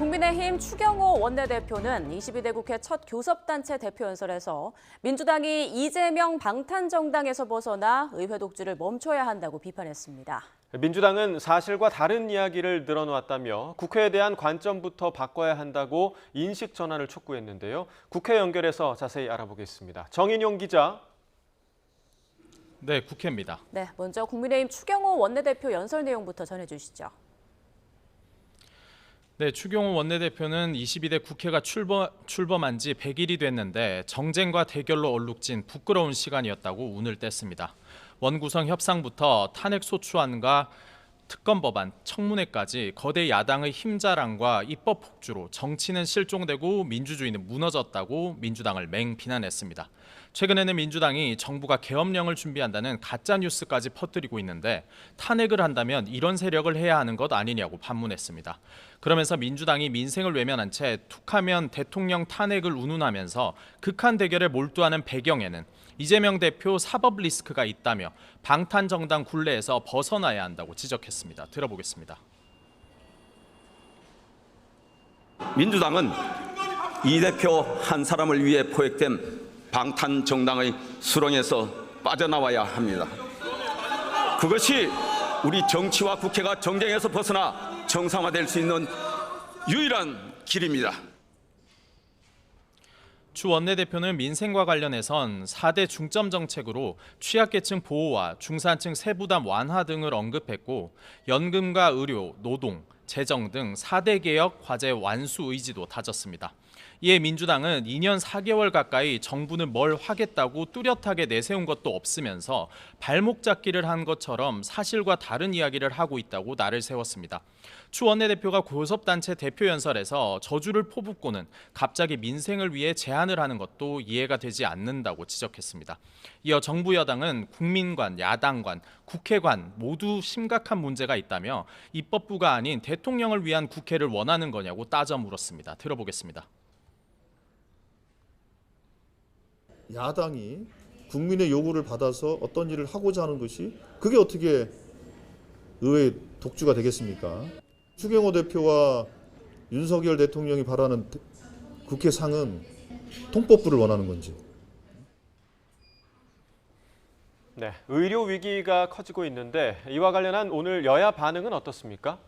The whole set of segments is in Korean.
국민의힘 추경호 원내대표는 22대 국회 첫 교섭단체 대표연설에서 민주당이 이재명 방탄정당에서 벗어나 의회 독주를 멈춰야 한다고 비판했습니다. 민주당은 사실과 다른 이야기를 늘어놓았다며 국회에 대한 관점부터 바꿔야 한다고 인식 전환을 촉구했는데요. 국회 연결해서 자세히 알아보겠습니다. 정인용 기자. 네, 국회입니다. 네, 먼저 국민의힘 추경호 원내대표 연설 내용부터 전해주시죠. 네, 추경호 원내대표는 22대 국회가 출범한 지 100일이 됐는데 정쟁과 대결로 얼룩진 부끄러운 시간이었다고 운을 뗐습니다. 원구성 협상부터 탄핵소추안과 특검법안, 청문회까지 거대 야당의 힘자랑과 입법 폭주로 정치는 실종되고 민주주의는 무너졌다고 민주당을 맹비난했습니다. 최근에는 민주당이 정부가 계엄령을 준비한다는 가짜 뉴스까지 퍼뜨리고 있는데 탄핵을 한다면 이런 세력을 해야 하는 것 아니냐고 반문했습니다. 그러면서 민주당이 민생을 외면한 채 툭하면 대통령 탄핵을 운운하면서 극한 대결에 몰두하는 배경에는 이재명 대표 사법 리스크가 있다며 방탄정당 굴레에서 벗어나야 한다고 지적했습니다. 들어보겠습니다. 민주당은 이 대표 한 사람을 위해 포획된 방탄정당의 수렁에서 빠져나와야 합니다. 그것이 우리 정치와 국회가 정쟁에서 벗어나 정상화될 수 있는 유일한 길입니다. 추 원내대표는 민생과 관련해선 4대 중점 정책으로 취약계층 보호와 중산층 세부담 완화 등을 언급했고 연금과 의료, 노동, 재정 등 4대 개혁 과제 완수 의지도 다졌습니다. 이에 민주당은 2년 4개월 가까이 정부는 뭘 하겠다고 뚜렷하게 내세운 것도 없으면서 발목 잡기를 한 것처럼 사실과 다른 이야기를 하고 있다고 날을 세웠습니다. 추 원내대표가 교섭단체 대표연설에서 저주를 퍼붓고는 갑자기 민생을 위해 제안을 하는 것도 이해가 되지 않는다고 지적했습니다. 이어 정부 여당은 국민관, 야당관, 국회관 모두 심각한 문제가 있다며 입법부가 아닌 대통령을 위한 국회를 원하는 거냐고 따져 물었습니다. 들어보겠습니다. 야당이 국민의 요구를 받아서 어떤 일을 하고자 하는 것이 그게 어떻게 의회 독주가 되겠습니까? 추경호 대표와 윤석열 대통령이 바라는 국회상은 통법부를 원하는 건지. 네, 의료 위기가 커지고 있는데 이와 관련한 오늘 여야 반응은 어떻습니까?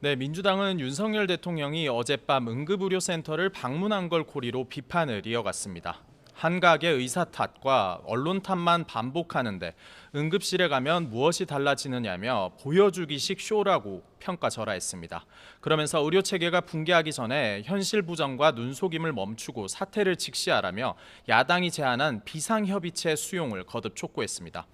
네, 민주당은 윤석열 대통령이 어젯밤 응급의료센터를 방문한 걸 고리로 비판을 이어갔습니다. 한각의 의사 탓과 언론 탓만 반복하는데 응급실에 가면 무엇이 달라지느냐며 보여주기식 쇼라고 평가절하했습니다. 그러면서 의료체계가 붕괴하기 전에 현실 부정과 눈속임을 멈추고 사태를 직시하라며 야당이 제안한 비상협의체 수용을 거듭 촉구했습니다.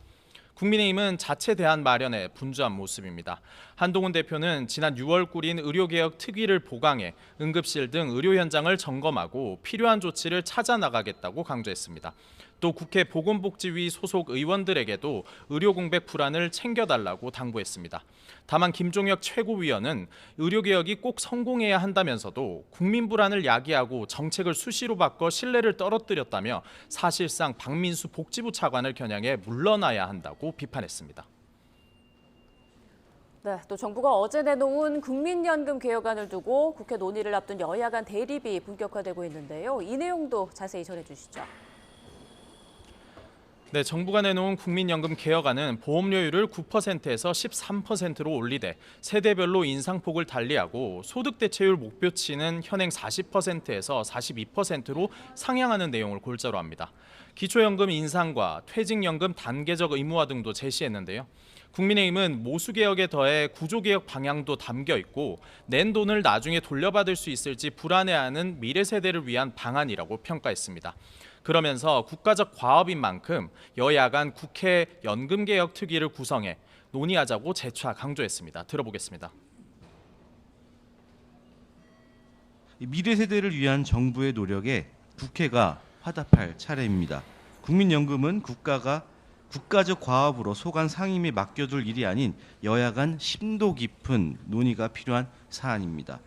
국민의힘은 자체 대안 마련에 분주한 모습입니다. 한동훈 대표는 지난 6월 꾸린 의료개혁 특위를 보강해 응급실 등 의료 현장을 점검하고 필요한 조치를 찾아 나가겠다고 강조했습니다. 또 국회 보건복지위 소속 의원들에게도 의료 공백 불안을 챙겨달라고 당부했습니다. 다만 김종혁 최고위원은 의료개혁이 꼭 성공해야 한다면서도 국민 불안을 야기하고 정책을 수시로 바꿔 신뢰를 떨어뜨렸다며 사실상 박민수 복지부 차관을 겨냥해 물러나야 한다고 비판했습니다. 네, 또 정부가 어제 내놓은 국민연금 개혁안을 두고 국회 논의를 앞둔 여야 간 대립이 본격화되고 있는데요. 이 내용도 자세히 전해주시죠. 네, 정부가 내놓은 국민연금 개혁안은 보험료율을 9%에서 13%로 올리되 세대별로 인상폭을 달리하고 소득 대체율 목표치는 현행 40%에서 42%로 상향하는 내용을 골자로 합니다. 기초연금 인상과 퇴직연금 단계적 의무화 등도 제시했는데요. 국민의힘은 모수개혁에 더해 구조개혁 방향도 담겨 있고 낸 돈을 나중에 돌려받을 수 있을지 불안해하는 미래 세대를 위한 방안이라고 평가했습니다. 그러면서 국가적 과업인 만큼 여야 간 국회 연금개혁 특위를 구성해 논의하자고 재차 강조했습니다. 들어보겠습니다. 미래 세대를 위한 정부의 노력에 국회가 화답할 차례입니다. 국민연금은 국가적 과업으로 소관 상임위에 맡겨둘 일이 아닌 여야 간 심도 깊은 논의가 필요한 사안입니다.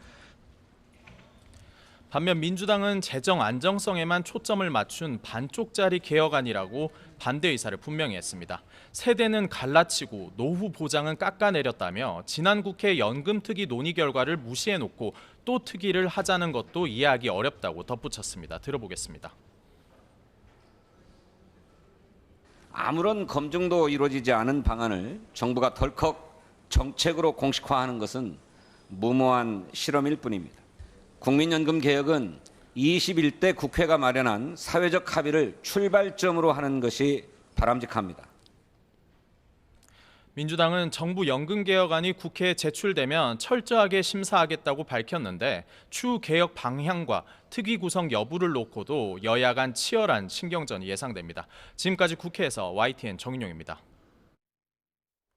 반면 민주당은 재정 안정성에만 초점을 맞춘 반쪽짜리 개혁안이라고 반대 의사를 분명히 했습니다. 세대는 갈라치고 노후 보장은 깎아내렸다며 지난 국회 연금특위 논의 결과를 무시해놓고 또 특위를 하자는 것도 이해하기 어렵다고 덧붙였습니다. 들어보겠습니다. 아무런 검증도 이루어지지 않은 방안을 정부가 덜컥 정책으로 공식화하는 것은 무모한 실험일 뿐입니다. 국민연금 개혁은 21대 국회가 마련한 사회적 합의를 출발점으로 하는 것이 바람직합니다. 민주당은 정부 연금개혁안이 국회에 제출되면 철저하게 심사하겠다고 밝혔는데 추후 개혁 방향과 특위 구성 여부를 놓고도 여야 간 치열한 신경전이 예상됩니다. 지금까지 국회에서 YTN 정인용입니다.